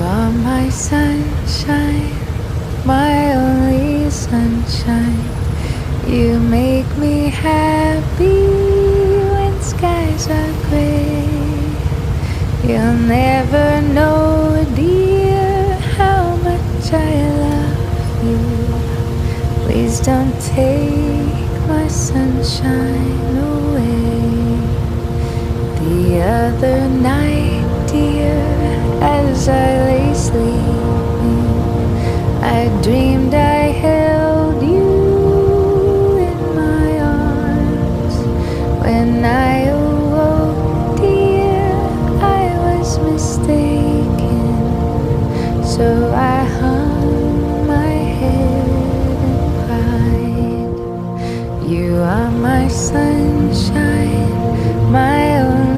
are my sunshine, my only sunshine. You make me happy when skies are gray. You'll never know, dear, how much I love you. Please don't take my sunshine away. The other night